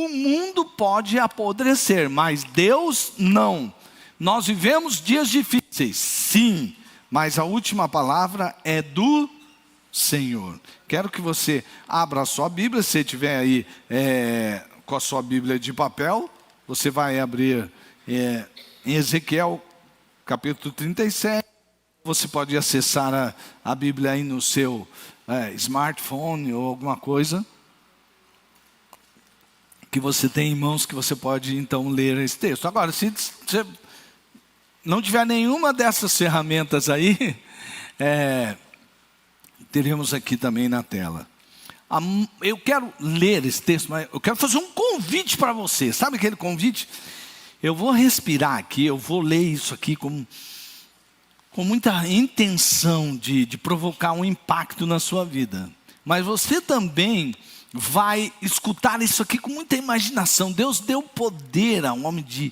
o mundo pode apodrecer, mas Deus não. Nós vivemos dias difíceis, sim, mas a última palavra é do Senhor. Quero que você abra a sua Bíblia, se você tiver aí com a sua Bíblia de papel, você vai abrir em Ezequiel capítulo 37, você pode acessar a Bíblia aí no seu smartphone ou alguma coisa que você tem em mãos, que você pode então ler esse texto. Agora, se você não tiver nenhuma dessas ferramentas aí, teremos aqui também na tela. Eu quero ler esse texto, mas eu quero fazer um convite para você. Sabe aquele convite? Eu vou respirar aqui, eu vou ler isso aqui com muita intenção de provocar um impacto na sua vida. Mas você também vai escutar isso aqui com muita imaginação. Deus deu poder ao homem de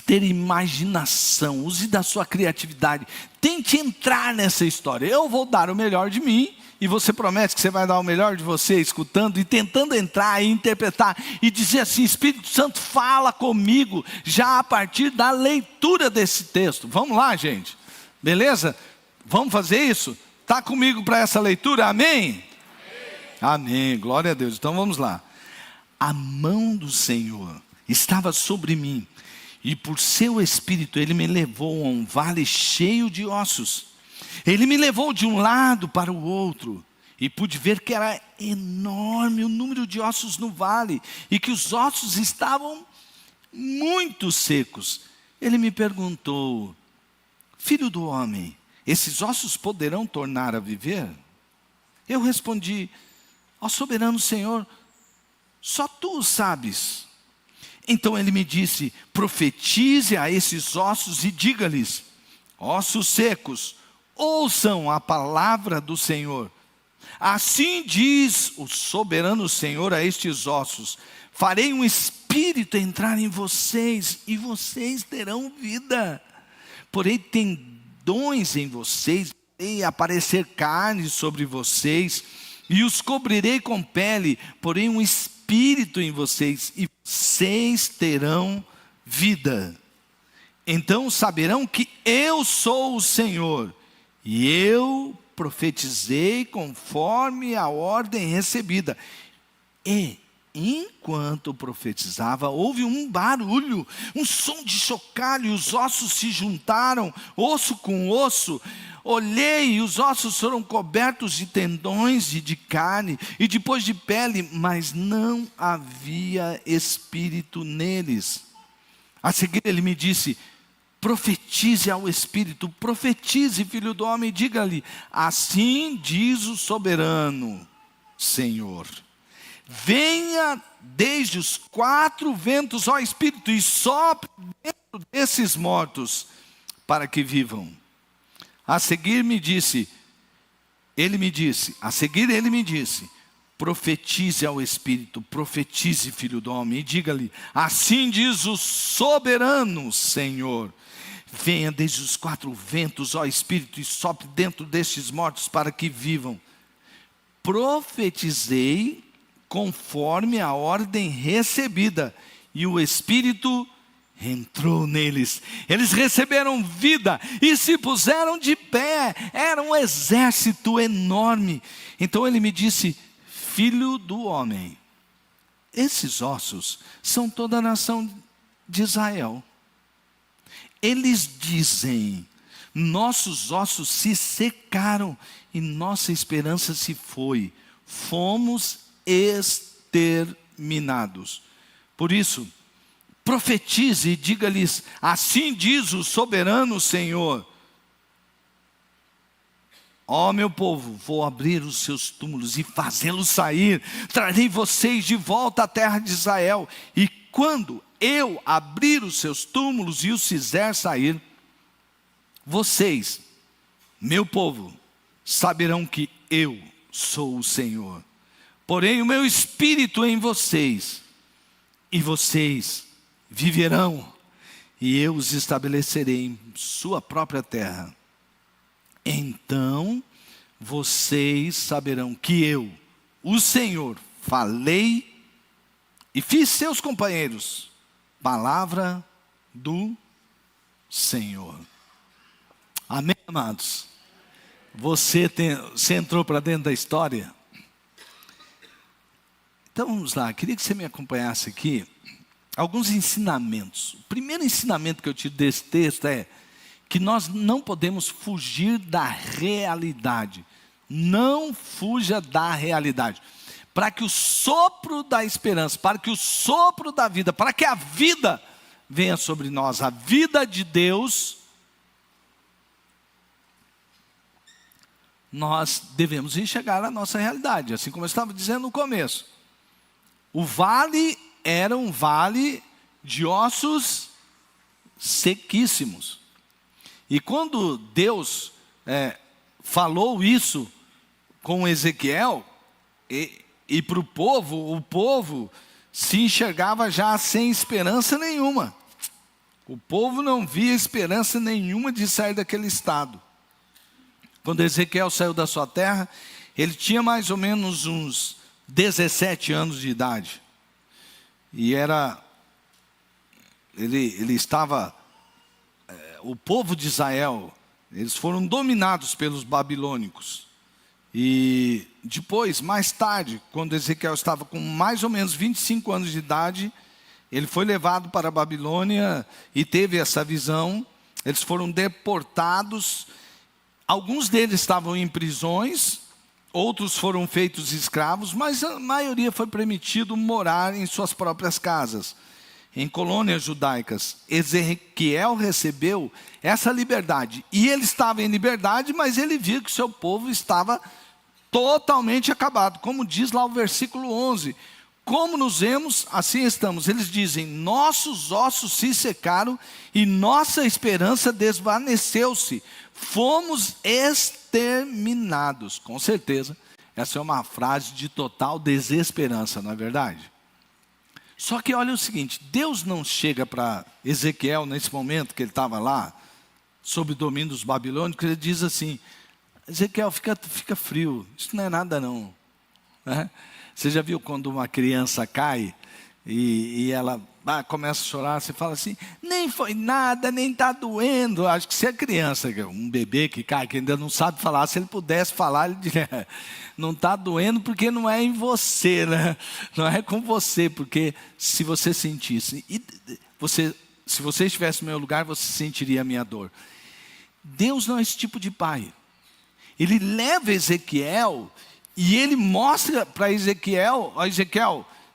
ter imaginação. Use da sua criatividade. Tente entrar nessa história. Eu vou dar o melhor de mim. E você promete que você vai dar o melhor de você, escutando e tentando entrar e interpretar. E dizer assim: Espírito Santo, fala comigo, já a partir da leitura desse texto. Vamos lá, gente? Beleza? Vamos fazer isso? Está comigo para essa leitura? Amém? Amém, glória a Deus. Então vamos lá. A mão do Senhor estava sobre mim, e por seu Espírito Ele me levou a um vale cheio de ossos. Ele me levou de um lado para o outro, e pude ver que era enorme o número de ossos no vale, e que os ossos estavam muito secos. Ele me perguntou: filho do homem, esses ossos poderão tornar a viver? Eu respondi: ó soberano Senhor, só tu o sabes. Então ele me disse: profetize a esses ossos e diga-lhes: ossos secos, ouçam a palavra do Senhor. Assim diz o soberano Senhor a estes ossos: farei um espírito entrar em vocês, e vocês terão vida. Porém tendões em vocês, e aparecer carne sobre vocês, e os cobrirei com pele, porém um espírito em vocês, e vocês terão vida. Então saberão que eu sou o Senhor, e eu profetizei conforme a ordem recebida. E enquanto profetizava, houve um barulho, um som de chocalho, e os ossos se juntaram, osso com osso. Olhei, e os ossos foram cobertos de tendões e de carne, e depois de pele, mas não havia espírito neles. A seguir ele me disse: profetize ao Espírito, profetize, filho do homem, diga-lhe: assim diz o soberano Senhor, venha desde os quatro ventos, ó Espírito, e sopre dentro desses mortos, para que vivam. A seguir ele me disse: profetize ao Espírito, profetize, filho do homem, e diga-lhe: assim diz o soberano Senhor, venha desde os quatro ventos, ó Espírito, e sopre dentro destes mortos, para que vivam. Profetizei conforme a ordem recebida, e o Espírito entrou neles. Eles receberam vida e se puseram de pé. Era um exército enorme. Então ele me disse: filho do homem, esses ossos são toda a nação de Israel. Eles dizem: nossos ossos se secaram e nossa esperança se foi, fomos exterminados. Por isso, profetize e diga-lhes: assim diz o soberano Senhor, ó meu povo, vou abrir os seus túmulos e fazê-los sair, trarei vocês de volta à terra de Israel, e quando eu abrir os seus túmulos e os fizer sair, vocês, meu povo, saberão que eu sou o Senhor. Porém o meu espírito em vocês, e vocês viverão, e eu os estabelecerei em sua própria terra. Então vocês saberão que eu, o Senhor, falei e fiz seus companheiros. Palavra do Senhor. Amém, amados? Você entrou para dentro da história? Então vamos lá, queria que você me acompanhasse aqui. Alguns ensinamentos. O primeiro ensinamento que eu tiro desse texto é que nós não podemos fugir da realidade. Não fuja da realidade. Para que o sopro da esperança, para que o sopro da vida, para que a vida venha sobre nós, a vida de Deus, nós devemos enxergar a nossa realidade, assim como eu estava dizendo no começo. O vale era um vale de ossos sequíssimos. E quando Deus falou isso com Ezequiel, e para o povo se enxergava já sem esperança nenhuma. O povo não via esperança nenhuma de sair daquele estado. Quando Ezequiel saiu da sua terra, ele tinha mais ou menos uns 17 anos de idade. E ele estava, o povo de Israel, eles foram dominados pelos babilônicos. E depois, mais tarde, quando Ezequiel estava com mais ou menos 25 anos de idade, ele foi levado para a Babilônia e teve essa visão. Eles foram deportados. Alguns deles estavam em prisões, outros foram feitos escravos, mas a maioria foi permitido morar em suas próprias casas, em colônias judaicas. Ezequiel recebeu essa liberdade. E ele estava em liberdade, mas ele viu que o seu povo estava totalmente acabado. Como diz lá o versículo 11. Como nos vemos, assim estamos. Eles dizem, nossos ossos se secaram e nossa esperança desvaneceu-se. Fomos exterminados. Com certeza, essa é uma frase de total desesperança, não é verdade? Só que olha o seguinte, Deus não chega para Ezequiel, nesse momento que ele estava lá, sob o domínio dos babilônicos, ele diz assim, Ezequiel, fica frio, isso não é nada não. Você já viu quando uma criança cai e ela começa a chorar, você fala assim, nem foi nada, nem está doendo. Acho que se a criança, um bebê que cai, que ainda não sabe falar, se ele pudesse falar, ele diria, não está doendo porque não é em você, né? Não é com você, porque se você sentisse, se você estivesse no meu lugar, você sentiria a minha dor. Deus não é esse tipo de pai. Ele leva Ezequiel e ele mostra para Ezequiel,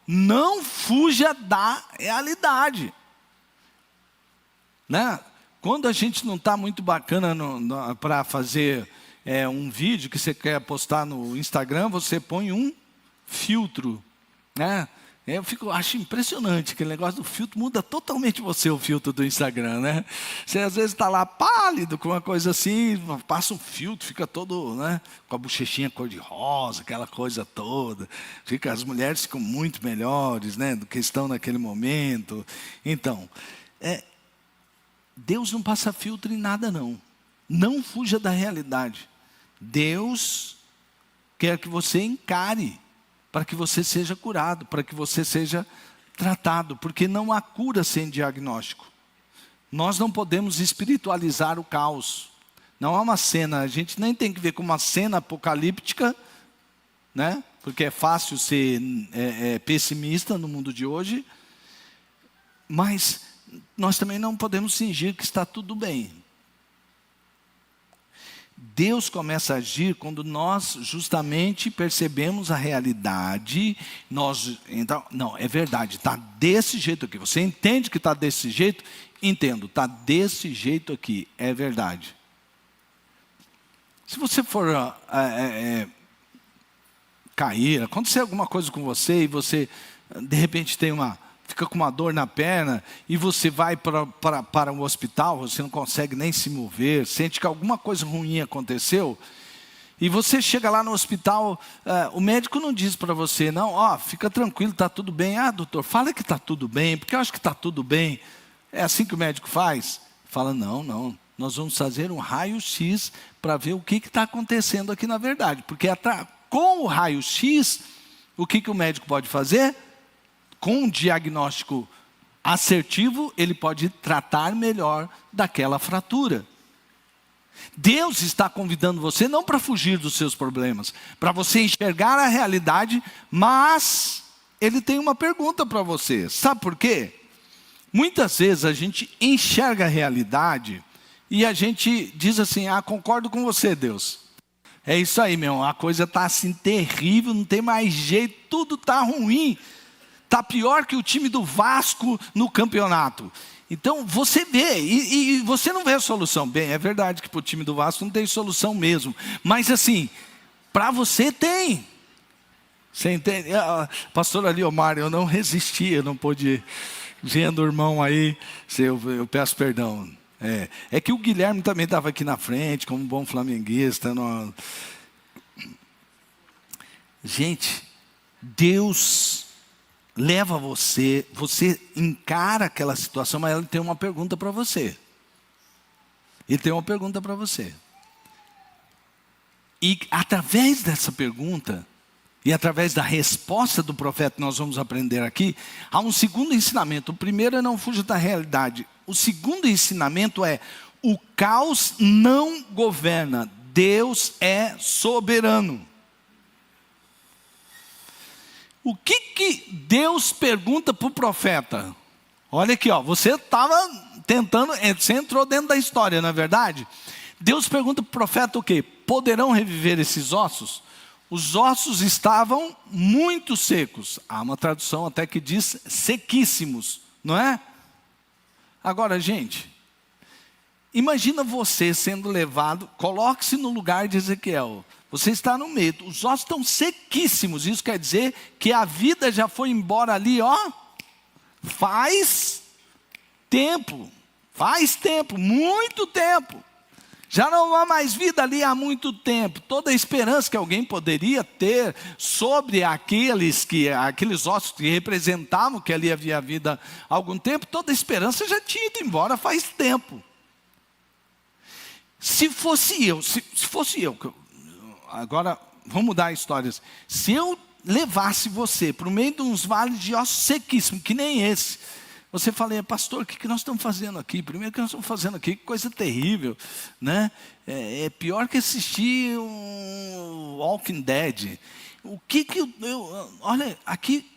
não fuja da realidade. Né? Quando a gente não está muito bacana para fazer um vídeo que você quer postar no Instagram, você põe um filtro. Né? Eu acho impressionante, aquele negócio do filtro, muda totalmente você o filtro do Instagram, né? Você às vezes está lá pálido, com uma coisa assim, passa um filtro, fica todo, né, com a bochechinha cor-de-rosa, aquela coisa toda. As mulheres ficam muito melhores, né, do que estão naquele momento. Então, Deus não passa filtro em nada não. Não fuja da realidade. Deus quer que você encare, para que você seja curado, para que você seja tratado, porque não há cura sem diagnóstico. Nós não podemos espiritualizar o caos. Não há uma cena, a gente nem tem que ver como uma cena apocalíptica, né? Porque é fácil ser pessimista no mundo de hoje, mas nós também não podemos fingir que está tudo bem. Deus começa a agir quando nós justamente percebemos a realidade. Então, não, é verdade, está desse jeito aqui. Você entende que está desse jeito? Entendo, está desse jeito aqui, é verdade. Se você for cair, acontecer alguma coisa com você e você de repente fica com uma dor na perna e você vai para um hospital, você não consegue nem se mover, sente que alguma coisa ruim aconteceu, e você chega lá no hospital, o médico não diz para você, não, fica tranquilo, está tudo bem. Doutor, fala que está tudo bem, porque eu acho que está tudo bem. É assim que o médico faz? Fala, não, nós vamos fazer um raio-x para ver o que está acontecendo aqui na verdade, porque com o raio-x, o que o médico pode fazer? com um diagnóstico assertivo, ele pode tratar melhor daquela fratura. Deus está convidando você não para fugir dos seus problemas, para você enxergar a realidade, mas Ele tem uma pergunta para você. Sabe por quê? Muitas vezes a gente enxerga a realidade e a gente diz assim, concordo com você, Deus. É isso aí, meu, a coisa está assim terrível, não tem mais jeito, tudo está ruim. Está pior que o time do Vasco no campeonato. Então você vê, e você não vê a solução. Bem, é verdade que para o time do Vasco não tem solução mesmo. Mas assim, para você tem. Você entende? Pastor Aliomar, eu não resisti, eu não pude, vendo o irmão aí, eu peço perdão. É que o Guilherme também estava aqui na frente, como um bom flamenguista. Gente, Deus leva você encara aquela situação, mas Ele tem uma pergunta para você. Ele tem uma pergunta para você. E através dessa pergunta, e através da resposta do profeta, nós vamos aprender aqui, há um segundo ensinamento. O primeiro é não fuja da realidade. O segundo ensinamento é, o caos não governa, Deus é soberano. O que Deus pergunta para o profeta? Olha aqui, você estava tentando, você entrou dentro da história, não é verdade? Deus pergunta para o profeta o quê? Poderão reviver esses ossos? Os ossos estavam muito secos. Há uma tradução até que diz sequíssimos, não é? Agora, gente, imagina você sendo levado, coloque-se no lugar de Ezequiel. Você está no meio, os ossos estão sequíssimos. Isso quer dizer que a vida já foi embora ali, faz tempo, muito tempo. Já não há mais vida ali há muito tempo. Toda a esperança que alguém poderia ter sobre aqueles ossos que representavam que ali havia vida há algum tempo, toda a esperança já tinha ido embora faz tempo. Se fosse eu, agora vamos mudar a história. Se eu levasse você para o meio de uns vales de ossos sequíssimos, que nem esse, você falaria, pastor, o que nós estamos fazendo aqui? Primeiro, o que nós estamos fazendo aqui? Que coisa terrível, né? É pior que assistir um Walking Dead. O que olha, aqui,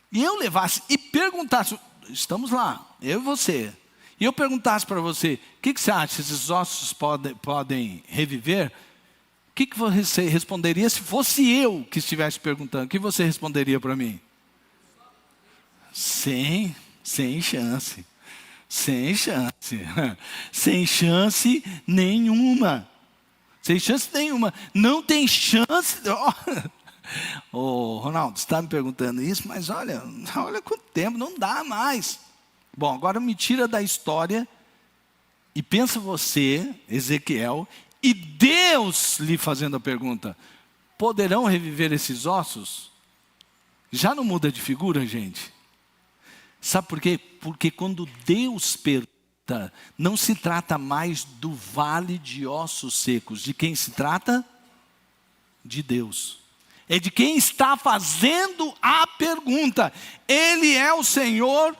e eu levasse e perguntasse, estamos lá, eu e você, e eu perguntasse para você, o que você acha, esses ossos podem reviver? O que você responderia se fosse eu que estivesse perguntando? O que você responderia para mim? Sem chance. Sem chance nenhuma. Não tem chance. Ronaldo, você está me perguntando isso, mas olha quanto tempo, não dá mais. Bom, agora me tira da história e pensa você, Ezequiel, e Deus lhe fazendo a pergunta: poderão reviver esses ossos? Já não muda de figura, gente? Sabe por quê? Porque quando Deus pergunta, não se trata mais do vale de ossos secos. De quem se trata? De Deus. É de quem está fazendo a pergunta. Ele é o Senhor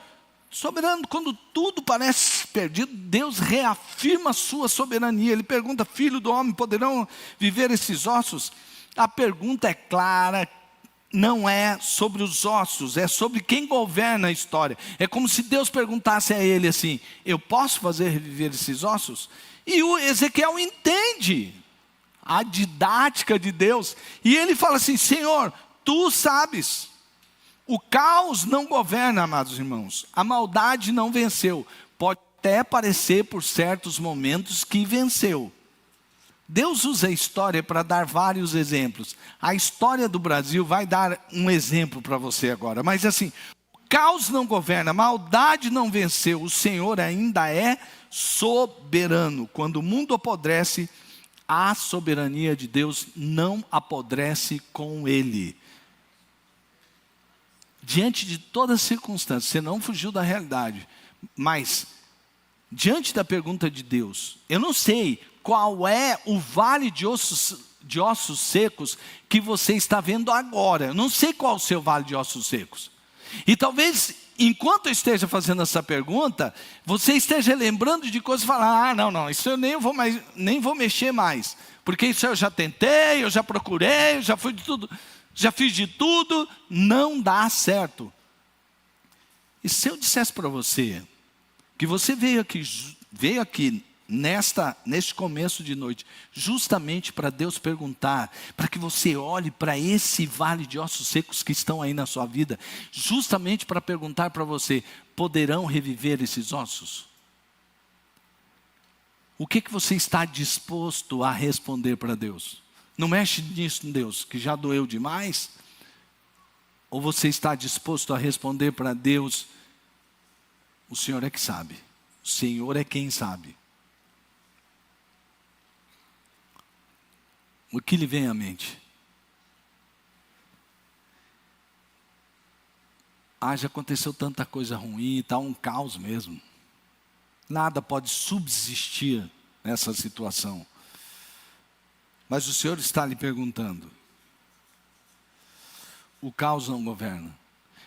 soberano. Quando tudo parece perdido, Deus reafirma a sua soberania. Ele pergunta, filho do homem, poderão viver esses ossos? A pergunta é clara, não é sobre os ossos, é sobre quem governa a história. É como se Deus perguntasse a ele assim, eu posso fazer reviver esses ossos? E o Ezequiel entende a didática de Deus, e ele fala assim, Senhor, tu sabes. O caos não governa, amados irmãos, a maldade não venceu, pode até parecer por certos momentos que venceu. Deus usa a história para dar vários exemplos. A história do Brasil vai dar um exemplo para você agora. Mas assim, o caos não governa, a maldade não venceu. O Senhor ainda é soberano. Quando o mundo apodrece, a soberania de Deus não apodrece com Ele. Diante de todas as circunstâncias, você não fugiu da realidade. Mas, diante da pergunta de Deus, eu não sei qual é o vale de ossos de ossos secos que você está vendo agora. Eu não sei qual é o seu vale de ossos secos. E talvez, enquanto eu esteja fazendo essa pergunta, você esteja lembrando de coisas e falar, não, isso eu nem vou mexer mais. Porque isso eu já tentei, eu já procurei, eu já fui de tudo, já fiz de tudo, não dá certo. E se eu dissesse para você que você veio aqui neste começo de noite, justamente para Deus perguntar, para que você olhe para esse vale de ossos secos que estão aí na sua vida, justamente para perguntar para você, poderão reviver esses ossos? O que você está disposto a responder para Deus? Não mexe nisso, Deus, que já doeu demais? Ou você está disposto a responder para Deus, o Senhor é que sabe, o Senhor é quem sabe? O que lhe vem à mente? Já aconteceu tanta coisa ruim, está um caos mesmo. Nada pode subsistir nessa situação. Mas o Senhor está lhe perguntando. O caos não governa.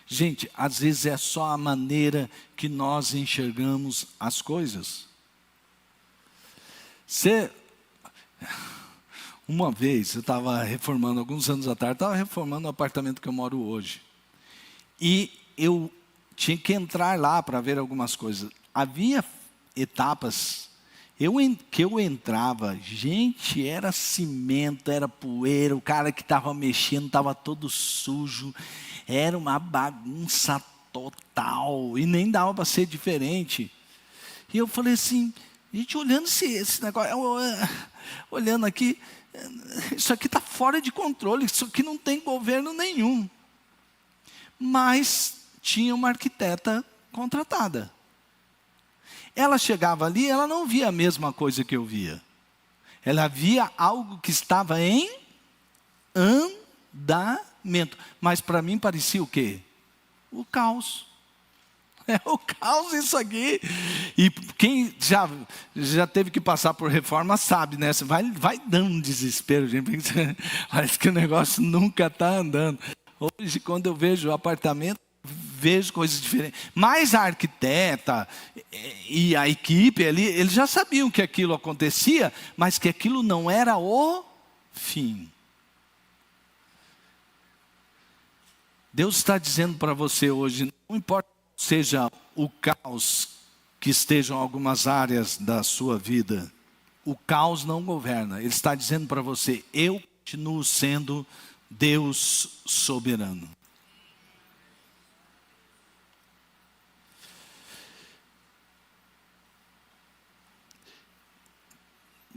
Gente, às vezes é só a maneira que nós enxergamos as coisas. Uma vez, eu estava reformando, alguns anos atrás, estava reformando o apartamento que eu moro hoje. E eu tinha que entrar lá para ver algumas coisas. Havia etapas que eu entrava, gente, era cimento, era poeira, o cara que estava mexendo estava todo sujo, era uma bagunça total, e nem dava para ser diferente. E eu falei assim, gente, olhando esse negócio, olhando aqui, isso aqui está fora de controle, isso aqui não tem governo nenhum. Mas tinha uma arquiteta contratada. Ela chegava ali, ela não via a mesma coisa que eu via. Ela via algo que estava em andamento. Mas para mim parecia o quê? O caos. É o caos isso aqui. E quem já teve que passar por reforma sabe, né? Vai dando um desespero, gente. Parece que o negócio nunca está andando. Hoje, quando eu vejo o apartamento, vejo coisas diferentes. Mas a arquiteta e a equipe ali, eles já sabiam que aquilo acontecia, mas que aquilo não era o fim. Deus está dizendo para você hoje, não importa seja o caos que estejam em algumas áreas da sua vida, o caos não governa. Ele está dizendo para você, eu continuo sendo Deus soberano.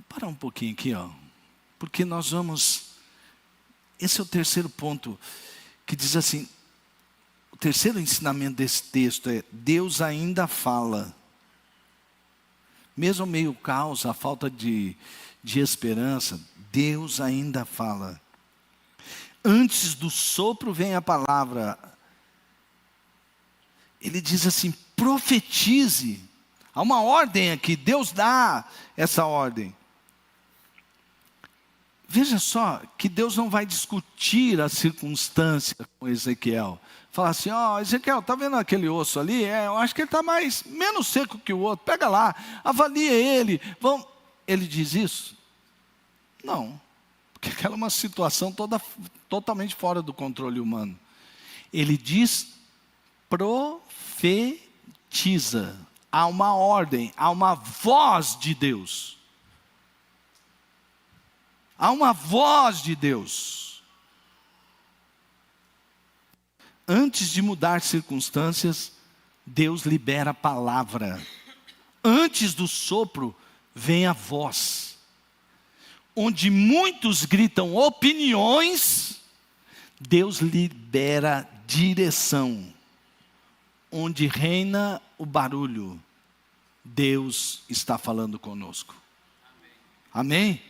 Para um pouquinho aqui, porque nós vamos, esse é o terceiro ponto, que diz assim, o terceiro ensinamento desse texto é, Deus ainda fala. Mesmo meio caos, a falta de esperança, Deus ainda fala. Antes do sopro vem a palavra. Ele diz assim, profetize. Há uma ordem aqui, Deus dá essa ordem. Veja só que Deus não vai discutir a circunstância com Ezequiel. Falar assim, Ezequiel, está vendo aquele osso ali? Eu acho que ele está menos seco que o outro. Pega lá, avalia ele. Ele diz isso? Não. Porque aquela é uma situação totalmente fora do controle humano. Ele diz, profetiza. Há uma ordem, há uma voz de Deus. Há uma voz de Deus. Antes de mudar circunstâncias, Deus libera a palavra. Antes do sopro, vem a voz. Onde muitos gritam opiniões, Deus libera direção. Onde reina o barulho, Deus está falando conosco. Amém?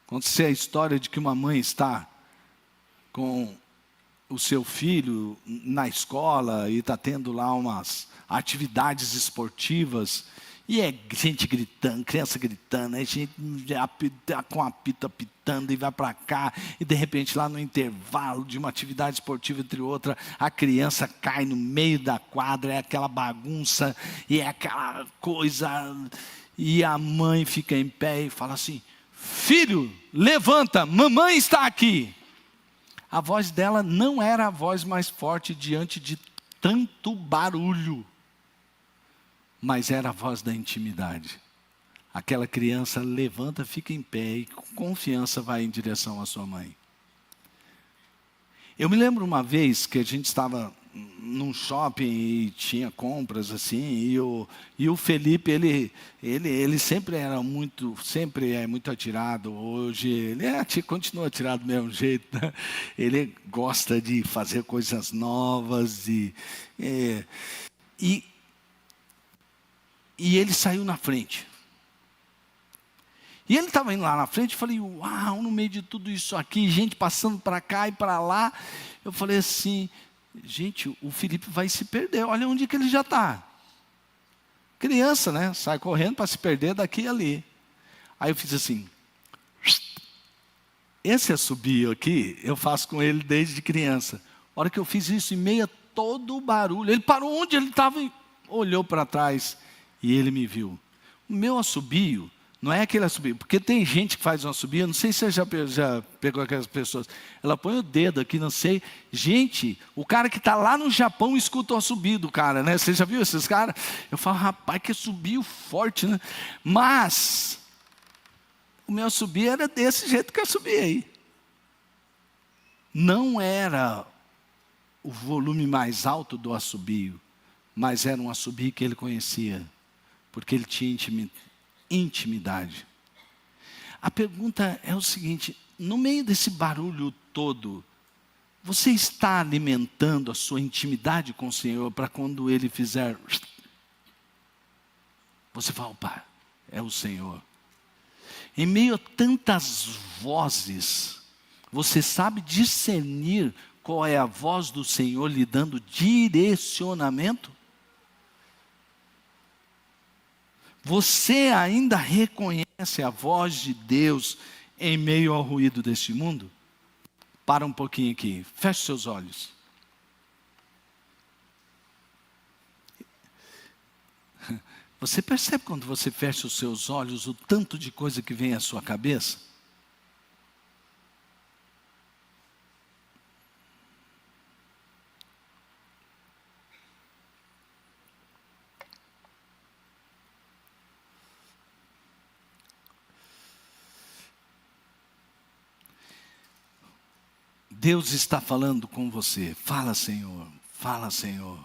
Aconteceu a história de que uma mãe está com o seu filho na escola e está tendo lá umas atividades esportivas. E é gente gritando, criança gritando, é gente com apito apitando e vai para cá. E de repente lá no intervalo de uma atividade esportiva entre outra, a criança cai no meio da quadra, é aquela bagunça, e é aquela coisa. E a mãe fica em pé e fala assim: filho, levanta, mamãe está aqui. A voz dela não era a voz mais forte diante de tanto barulho, mas era a voz da intimidade. Aquela criança levanta, fica em pé e com confiança vai em direção à sua mãe. Eu me lembro uma vez que a gente estava num shopping e tinha compras assim, e o Felipe, ele sempre era muito, sempre é muito atirado. Hoje ele continua atirado do mesmo jeito, né? Ele gosta de fazer coisas novas e ele saiu na frente. E ele estava indo lá na frente, eu falei, uau, no meio de tudo isso aqui, gente passando para cá e para lá. Eu falei assim, gente, o Felipe vai se perder, olha onde que ele já está. Criança, né? Sai correndo para se perder daqui e ali. Aí eu fiz assim, esse assobio aqui, eu faço com ele desde criança. A hora que eu fiz isso, em meio a todo o barulho, ele parou onde ele estava e olhou para trás e ele me viu. O meu assobio não é aquele assobio, porque tem gente que faz um assobio, não sei se você já pegou aquelas pessoas, ela põe o dedo aqui, não sei. Gente, o cara que está lá no Japão escuta o assobio do cara, né? Você já viu esses caras? Eu falo, rapaz, que assobio forte, né? Mas o meu assobio era desse jeito que eu subi aí. Não era o volume mais alto do assobio, mas era um assobio que ele conhecia, porque ele tinha intimidade. A pergunta é o seguinte: no meio desse barulho todo, você está alimentando a sua intimidade com o Senhor para quando Ele fizer, você fala, opa, é o Senhor. Em meio a tantas vozes, você sabe discernir qual é a voz do Senhor lhe dando direcionamento? Você ainda reconhece a voz de Deus em meio ao ruído deste mundo? Para um pouquinho aqui, feche seus olhos. Você percebe quando você fecha os seus olhos o tanto de coisa que vem à sua cabeça? Deus está falando com você. Fala, Senhor. Fala, Senhor.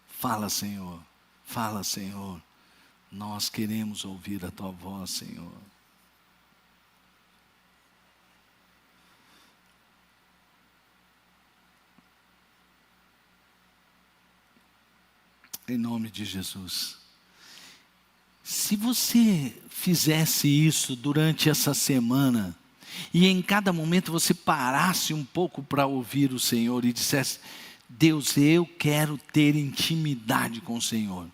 Fala, Senhor. Fala, Senhor. Nós queremos ouvir a Tua voz, Senhor. Em nome de Jesus. Se você fizesse isso durante essa semana, e em cada momento você parasse um pouco para ouvir o Senhor e dissesse, Deus, eu quero ter intimidade com o Senhor.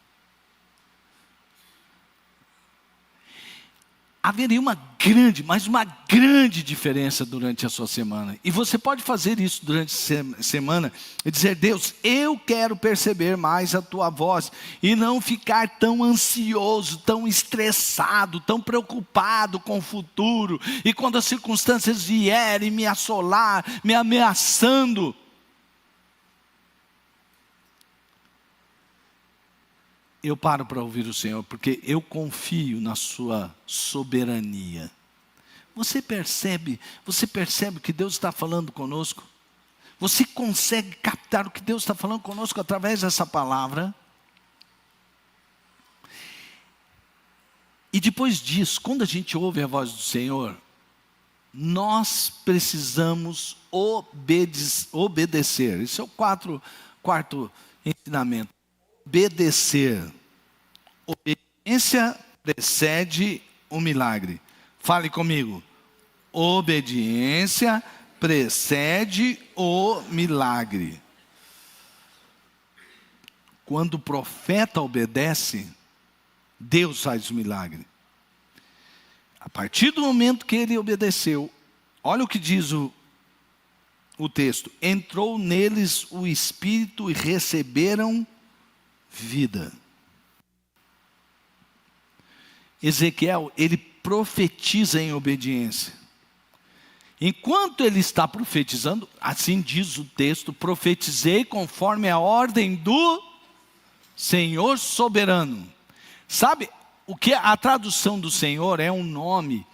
Haveria uma grande diferença durante a sua semana. E você pode fazer isso durante a semana e dizer, Deus, eu quero perceber mais a Tua voz e não ficar tão ansioso, tão estressado, tão preocupado com o futuro. E quando as circunstâncias vierem me assolar, me ameaçando, eu paro para ouvir o Senhor, porque eu confio na sua soberania. Você percebe que Deus está falando conosco? Você consegue captar o que Deus está falando conosco através dessa palavra? E depois disso, quando a gente ouve a voz do Senhor, nós precisamos obedecer. Esse é o quarto ensinamento. Obedecer. Obediência precede o milagre. Fale comigo. Obediência precede o milagre. Quando o profeta obedece, Deus faz o milagre. A partir do momento que ele obedeceu, olha o que diz o texto: entrou neles o Espírito e receberam vida. Ezequiel, ele profetiza em obediência. Enquanto ele está profetizando, assim diz o texto: profetizei conforme a ordem do Senhor soberano. Sabe, o que a tradução do Senhor é um nome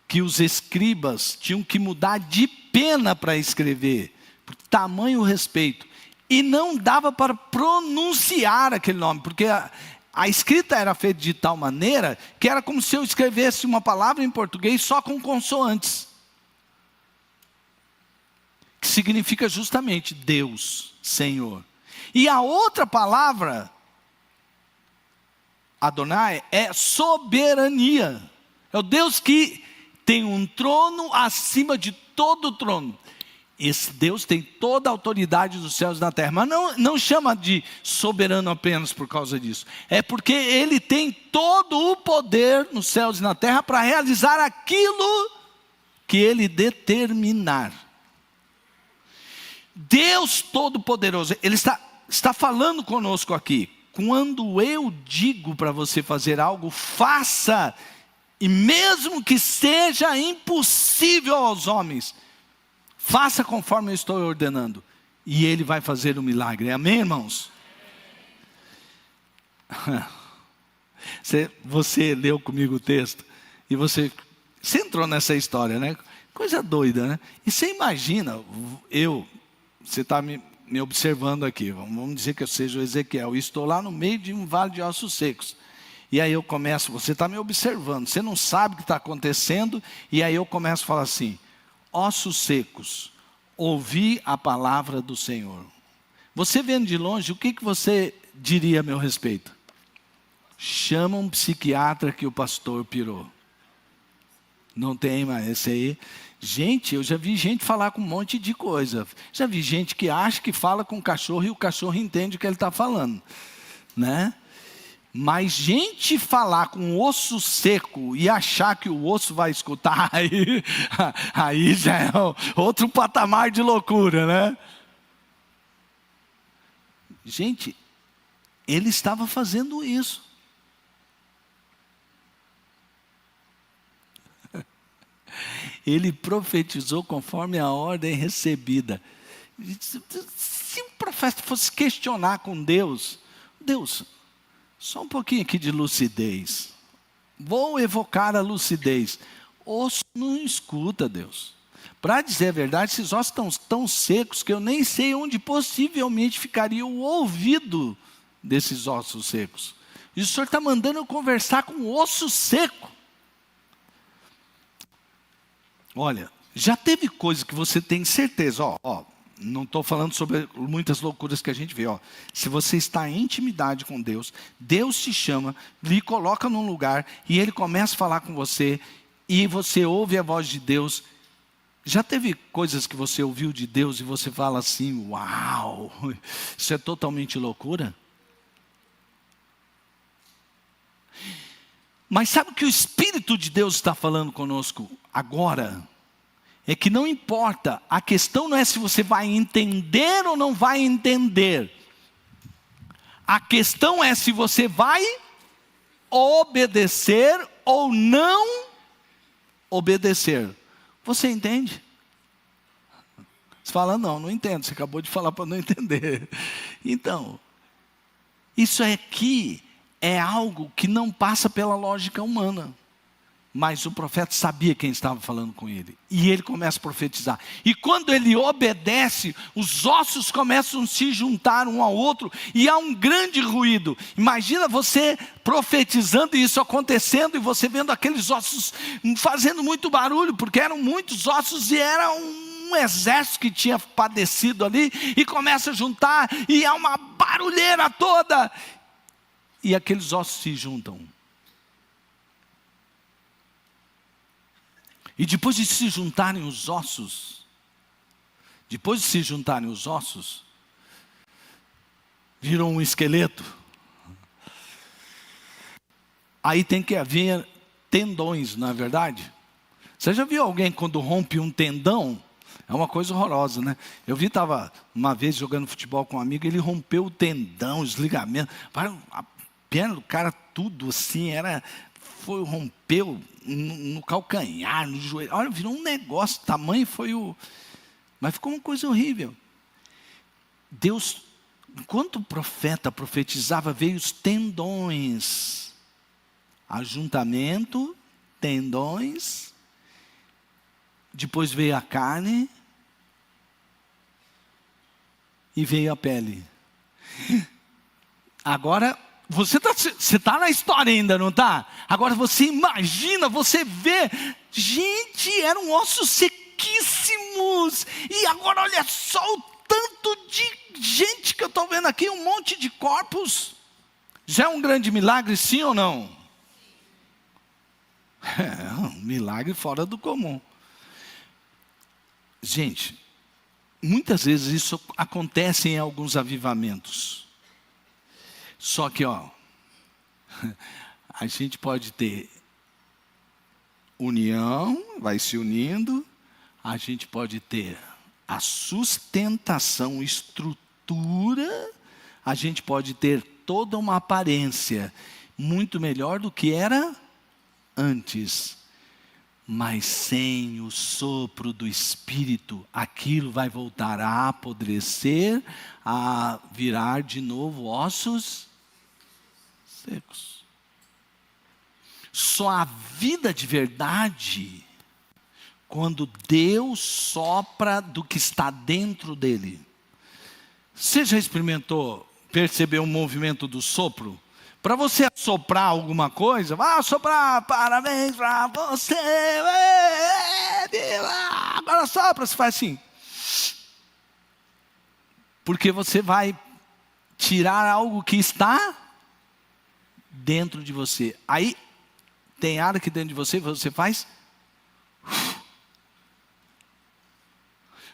que os escribas tinham que mudar de pena para escrever, por tamanho respeito. E não dava para pronunciar aquele nome, porque a escrita era feita de tal maneira que era como se eu escrevesse uma palavra em português só com consoantes. Que significa justamente Deus, Senhor. E a outra palavra, Adonai, é soberania. É o Deus que tem um trono acima de todo trono. Esse Deus tem toda a autoridade dos céus e da terra. Mas não chama de soberano apenas por causa disso. É porque Ele tem todo o poder nos céus e na terra para realizar aquilo que Ele determinar. Deus Todo-Poderoso, Ele está falando conosco aqui. Quando eu digo para você fazer algo, faça. E mesmo que seja impossível aos homens, faça conforme eu estou ordenando. E Ele vai fazer o milagre. Amém, irmãos? Você leu comigo o texto. E você entrou nessa história, né? Coisa doida, né? E você imagina, você está me observando aqui. Vamos dizer que eu seja o Ezequiel. E estou lá no meio de um vale de ossos secos. E aí eu começo, você está me observando, você não sabe o que está acontecendo, e aí eu começo a falar assim: ossos secos, ouvi a palavra do Senhor. Você vendo de longe, o que você diria a meu respeito? Chama um psiquiatra que o pastor pirou. Não tem mais, esse aí. Gente, eu já vi gente falar com um monte de coisa. Já vi gente que acha que fala com o cachorro e o cachorro entende o que ele está falando, né? Mas gente falar com um osso seco e achar que o osso vai escutar, aí já é outro patamar de loucura, né? Gente, ele estava fazendo isso. Ele profetizou conforme a ordem recebida. Se um profeta fosse questionar com Deus, só um pouquinho aqui de lucidez. Vou evocar a lucidez. Osso não escuta, Deus. Para dizer a verdade, esses ossos estão tão secos que eu nem sei onde possivelmente ficaria o ouvido desses ossos secos. E o Senhor está mandando eu conversar com um osso seco. Olha, já teve coisa que você tem certeza, não estou falando sobre muitas loucuras que a gente vê. Se você está em intimidade com Deus, Deus te chama, lhe coloca num lugar e Ele começa a falar com você e você ouve a voz de Deus. Já teve coisas que você ouviu de Deus e você fala assim: uau, isso é totalmente loucura? Mas sabe o que o Espírito de Deus está falando conosco agora? É que não importa, a questão não é se você vai entender ou não vai entender. A questão é se você vai obedecer ou não obedecer. Você entende? Você fala: não entendo, você acabou de falar para não entender. Então, isso aqui é algo que não passa pela lógica humana. Mas o profeta sabia quem estava falando com ele. E ele começa a profetizar. E quando ele obedece, os ossos começam a se juntar um ao outro. E há um grande ruído. Imagina você profetizando e isso acontecendo. E você vendo aqueles ossos fazendo muito barulho. Porque eram muitos ossos e era um exército que tinha padecido ali. E começa a juntar. E há uma barulheira toda. E aqueles ossos se juntam. E depois de se juntarem os ossos, virou um esqueleto. aí tem que haver tendões, não é verdade? Você já viu alguém quando rompe um tendão? É uma coisa horrorosa, né? Eu estava uma vez jogando futebol com um amigo, ele rompeu o tendão, os ligamentos, a perna do cara, tudo assim, rompeu no calcanhar, no joelho. Olha, virou um negócio, tamanho foi o... Mas ficou uma coisa horrível. Deus, enquanto o profeta profetizava, veio os tendões. Ajuntamento, tendões. Depois veio a carne. E veio a pele. Agora, você tá na história ainda, não está? Agora você imagina, você vê. Gente, eram ossos sequíssimos. E agora olha só o tanto de gente que eu estou vendo aqui. Um monte de corpos. Já é um grande milagre, sim ou não? É um milagre fora do comum. Gente, muitas vezes isso acontece em alguns avivamentos. Só que, a gente pode ter união, vai se unindo, a gente pode ter a sustentação, estrutura, a gente pode ter toda uma aparência muito melhor do que era antes. Mas sem o sopro do Espírito, aquilo vai voltar a apodrecer, a virar de novo ossos secos. Só a vida de verdade, quando Deus sopra do que está dentro dele. Você já experimentou perceber o movimento do sopro? Para você assoprar alguma coisa, vai assoprar, parabéns para você, agora sopra, você faz assim. Porque você vai tirar algo que está dentro de você. Aí, tem ar aqui dentro de você, você faz.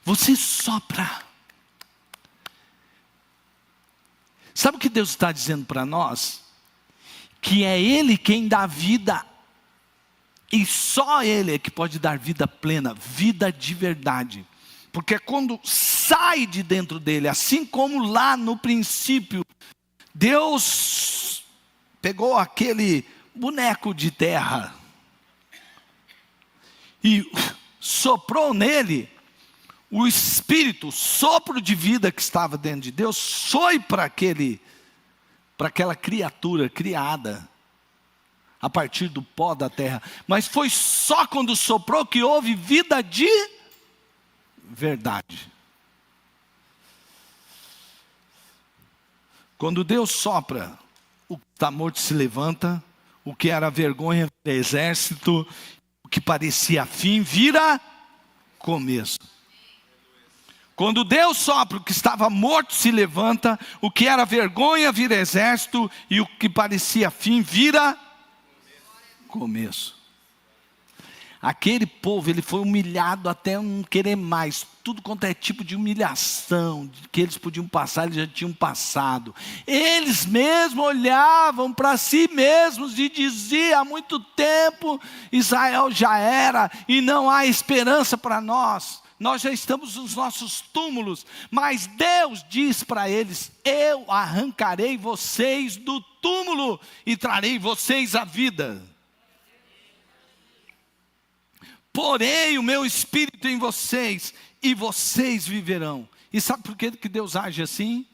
Você sopra. Sabe o que Deus está dizendo para nós? Que é Ele quem dá vida, e só Ele é que pode dar vida plena, vida de verdade, porque quando sai de dentro dele, assim como lá no princípio, Deus pegou aquele boneco de terra, e soprou nele, o Espírito, o sopro de vida que estava dentro de Deus, foi para aquela criatura criada a partir do pó da terra. Mas foi só quando soprou que houve vida de verdade. Quando Deus sopra, o que está morto se levanta, o que era vergonha vira exército, o que parecia fim vira começo. Quando Deus sopra, o que estava morto se levanta, o que era vergonha vira exército, e o que parecia fim vira começo. Aquele povo, ele foi humilhado até não querer mais. Tudo quanto é tipo de humilhação que eles podiam passar, eles já tinham passado. Eles mesmos olhavam para si mesmos e diziam: há muito tempo Israel já era, e não há esperança para nós. Nós já estamos nos nossos túmulos, mas Deus diz para eles: eu arrancarei vocês do túmulo e trarei vocês à vida. Porei o meu Espírito em vocês e vocês viverão. E sabe por que Deus age assim?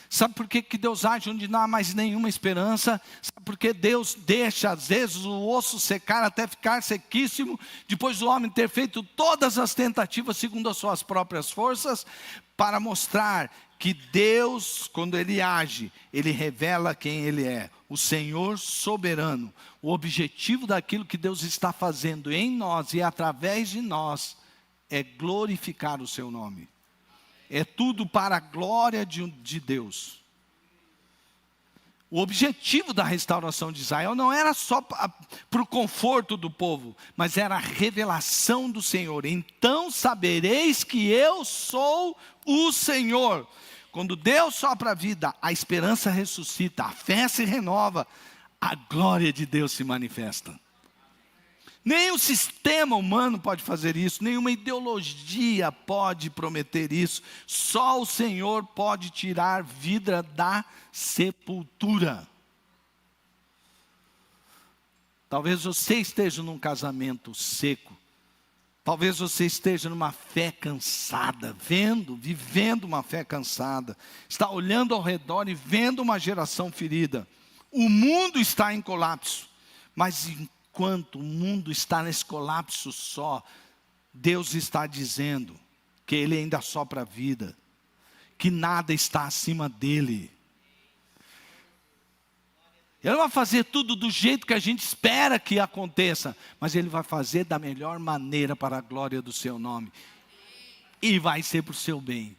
Sabe por que Deus age onde não há mais nenhuma esperança? Sabe por que Deus deixa às vezes o osso secar até ficar sequíssimo, depois do homem ter feito todas as tentativas segundo as suas próprias forças? Para mostrar que Deus, quando Ele age, Ele revela quem Ele é, o Senhor soberano. O objetivo daquilo que Deus está fazendo em nós e através de nós é glorificar o Seu nome. É tudo para a glória de Deus. O objetivo da restauração de Israel não era só para o conforto do povo, mas era a revelação do Senhor. Então sabereis que eu sou o Senhor. Quando Deus sopra a vida, a esperança ressuscita, a fé se renova, a glória de Deus se manifesta. Nem o sistema humano pode fazer isso, nenhuma ideologia pode prometer isso. Só o Senhor pode tirar vida da sepultura. Talvez você esteja num casamento seco. Talvez você esteja numa fé cansada, vivendo uma fé cansada. Está olhando ao redor e vendo uma geração ferida. O mundo está em colapso, mas enquanto o mundo está nesse colapso só, Deus está dizendo que Ele ainda sopra a vida, que nada está acima dEle. Ele vai fazer tudo do jeito que a gente espera que aconteça, mas Ele vai fazer da melhor maneira para a glória do Seu nome. E vai ser para o seu bem.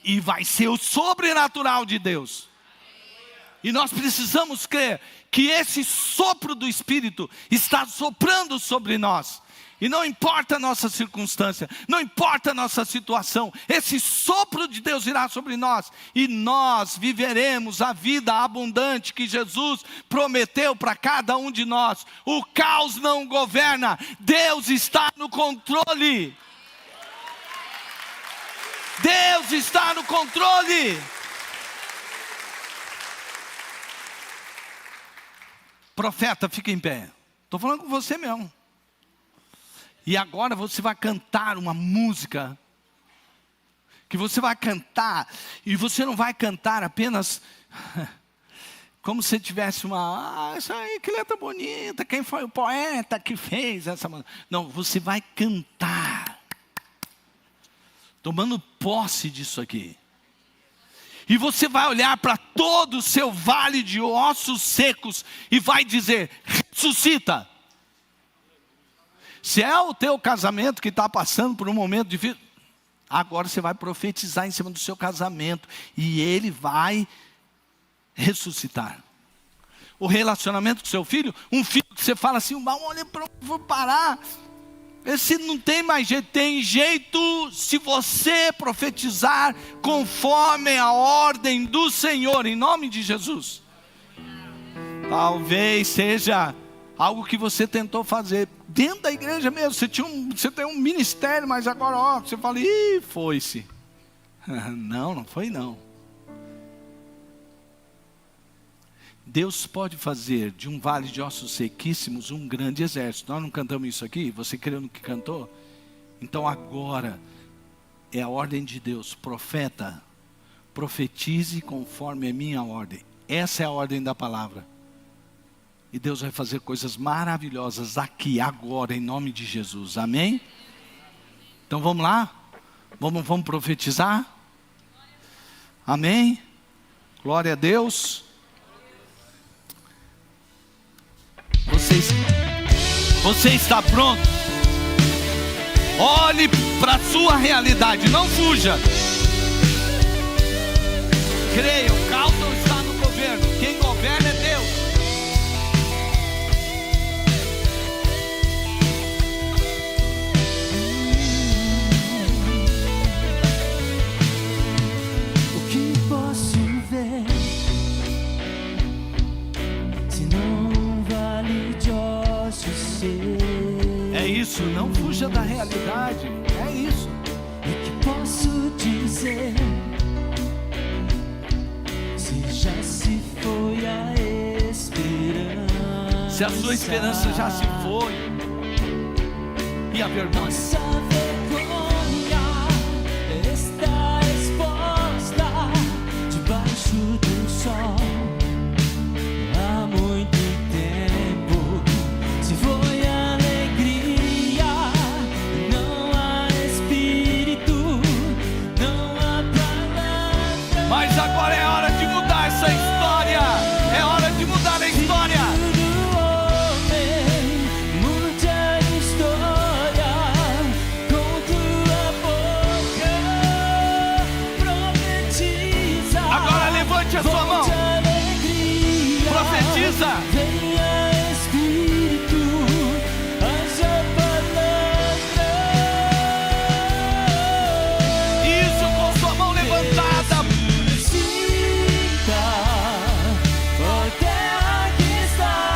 E vai ser o sobrenatural de Deus. E nós precisamos crer que esse sopro do Espírito está soprando sobre nós. E não importa a nossa circunstância, não importa a nossa situação, esse sopro de Deus irá sobre nós. E nós viveremos a vida abundante que Jesus prometeu para cada um de nós. O caos não governa, Deus está no controle. Deus está no controle. Profeta, fica em pé. Estou falando com você mesmo. E agora você vai cantar uma música. Que você vai cantar. E você não vai cantar apenas como se tivesse uma... isso aí, que letra bonita. Quem foi o poeta que fez essa música? Não, você vai cantar. Tomando posse disso aqui. E você vai olhar para todo o seu vale de ossos secos e vai dizer, ressuscita. Se é o teu casamento que está passando por um momento difícil, agora você vai profetizar em cima do seu casamento e ele vai ressuscitar. O relacionamento com seu filho, um filho que você fala assim, olha para onde eu vou parar. Esse não tem mais jeito, tem jeito se você profetizar conforme a ordem do Senhor, em nome de Jesus. Talvez seja algo que você tentou fazer dentro da igreja mesmo. Você tem um ministério, mas agora você fala, foi-se. Não foi não. Deus pode fazer de um vale de ossos sequíssimos um grande exército. Nós não cantamos isso aqui? Você creu no que cantou? Então agora é a ordem de Deus. Profeta, profetize conforme a minha ordem. Essa é a ordem da palavra. E Deus vai fazer coisas maravilhosas aqui, agora, em nome de Jesus. Amém? Então vamos lá? Vamos profetizar? Amém? Glória a Deus. Você está pronto? Olhe para a sua realidade, não fuja. Creia, o caos não está no governo. Quem governa é Deus. O que posso ver se não vale de ossos secos? É isso, não fuja da realidade. É isso. O que posso dizer se já se foi a esperança? Se a sua esperança já se foi, e a vergonha? Nossa vergonha está exposta debaixo do sol há muito tempo. Se foi alegria, não há espírito, não há palavra. Mas agora é hora de mudar essa história. É hora de mudar a história. Agora levante a sua mão. Profetiza. Venha Espírito, haja palavra. Isso, com sua mão levantada. Ressuscita, ó terra que está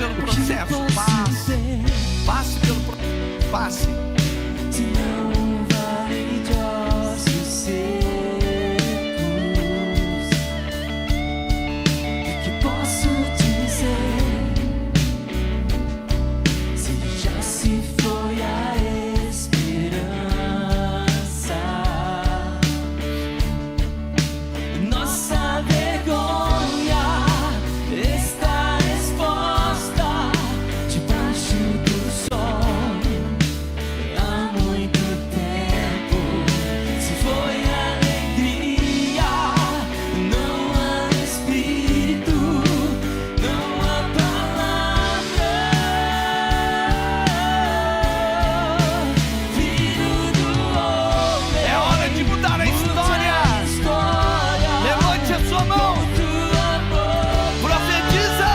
pelo processo, passe. Passe pelo processo, passe. Se não um vale de ossos secos, o que posso dizer? Se já se foi a esperança, nossa vergonha está exposta debaixo do sol há muito tempo. Se foi alegria, não há espírito, não há palavra. Filho do homem, É hora de mudar a história. Levante a sua mão. Profetiza.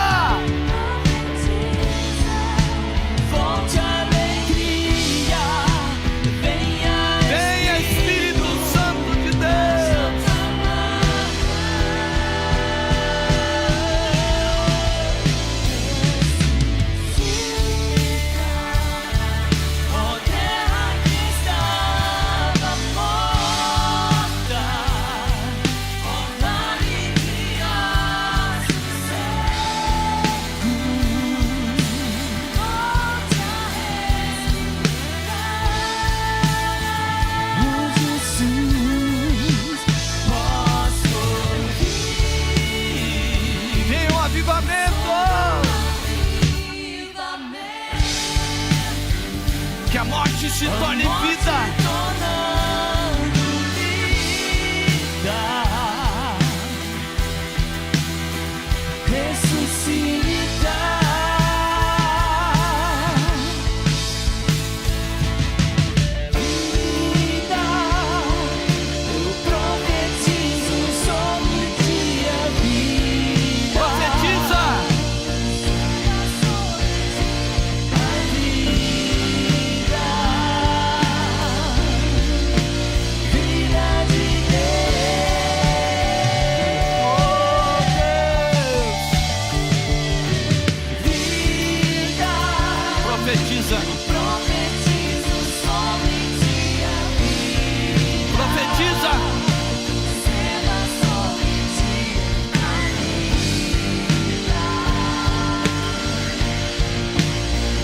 Fonte alegria, Venha Espírito Santo de Deus. ó terra que estava morta, ó vale de ossos secos, volte a respirar. Oh Jesus, posso ouvir Venha um avivamento. Que a morte se torne vida. tornando vida, ressuscitar. Vida, eu profetizo sobre o dia vida. Profetiza. A vida, vida de Oh Deus. Deus. Vida, Profetiza. profetizo sobre ti a vida. Profetiza. Será sobre ti a vida.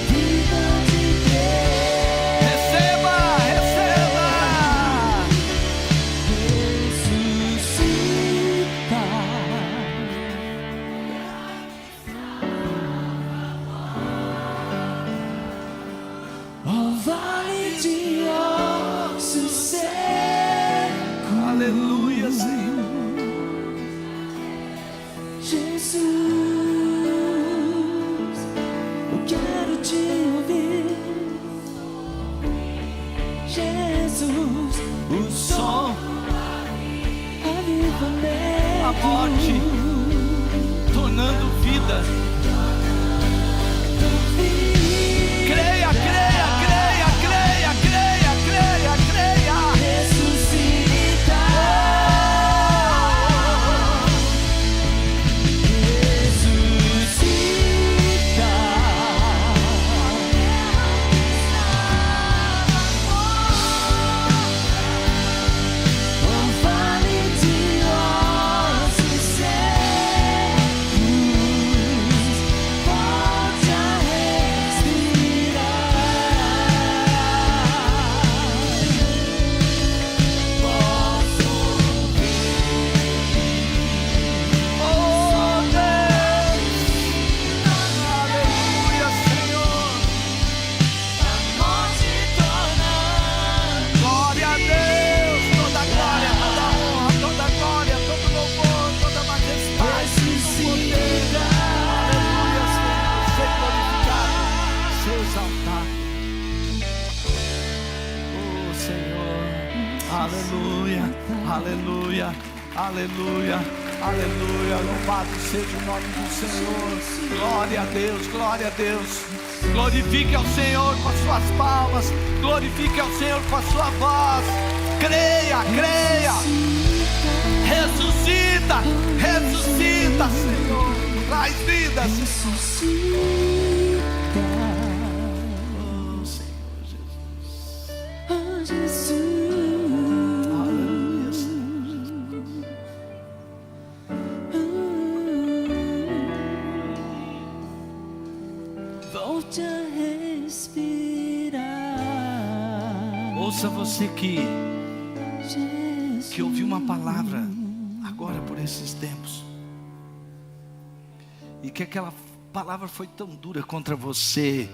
Vida de Deus. Receba, receba. Ressuscita. Ó vale de ossos secos, Aleluia, Senhor. Jesus, eu quero te ouvir. Jesus, O som, avivamento. a morte, tornando vida. Creia, creia, creia, creia, creia, creia, creia. Ressuscita. Ressuscita. O vale de ossos secos, volte a respirar. Posso Oh Deus. Aleluia, Senhor. a morte tornando Glória a Deus. Toda glória, toda honra, toda glória, todo louvor, toda majestade, todo poder. Aleluia, Senhor. Ser glorificado, ser exaltado. Oh Senhor. Aleluia, aleluia, aleluia, aleluia. Louvado seja o nome do Senhor. Glória a Deus, glória a Deus. Glorifique ao Senhor com as suas palmas. Glorifique ao Senhor com a sua voz. Creia, creia. Ressuscita, ressuscita, Senhor. Traz vidas. ressuscita. volte a respirar. Ouça você que Jesus, ouviu uma palavra agora por esses tempos, e que aquela palavra foi tão dura contra você,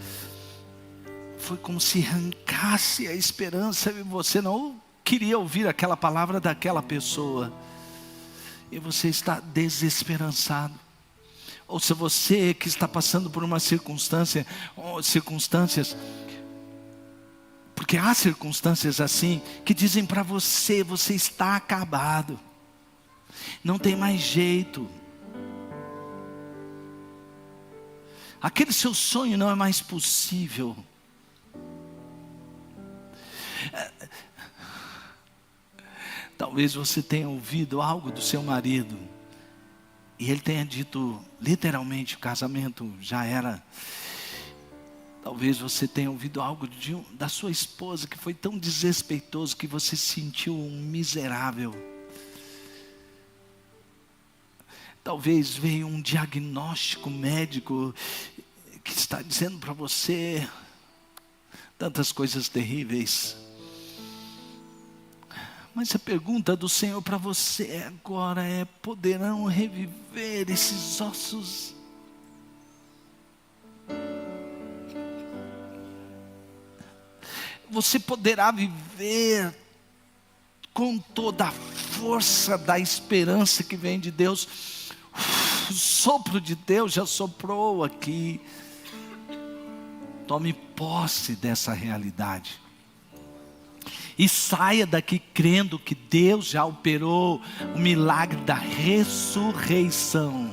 foi como se arrancasse a esperança, e você não queria ouvir aquela palavra daquela pessoa, e você está desesperançado. Ou se você que está passando por uma circunstância, ou circunstâncias, porque há circunstâncias assim, que dizem para você, você está acabado, não tem mais jeito, aquele seu sonho não é mais possível. Talvez você tenha ouvido algo do seu marido, e ele tenha dito literalmente: o casamento já era. Talvez você tenha ouvido algo da sua esposa que foi tão desrespeitoso que você se sentiu um miserável. Talvez veio um diagnóstico médico que está dizendo para você tantas coisas terríveis. Mas a pergunta do Senhor para você agora é: poderão reviver esses ossos? Você poderá viver com toda a força da esperança que vem de Deus? O sopro de Deus já soprou aqui. Tome posse dessa realidade. E saia daqui crendo que Deus já operou o milagre da ressurreição.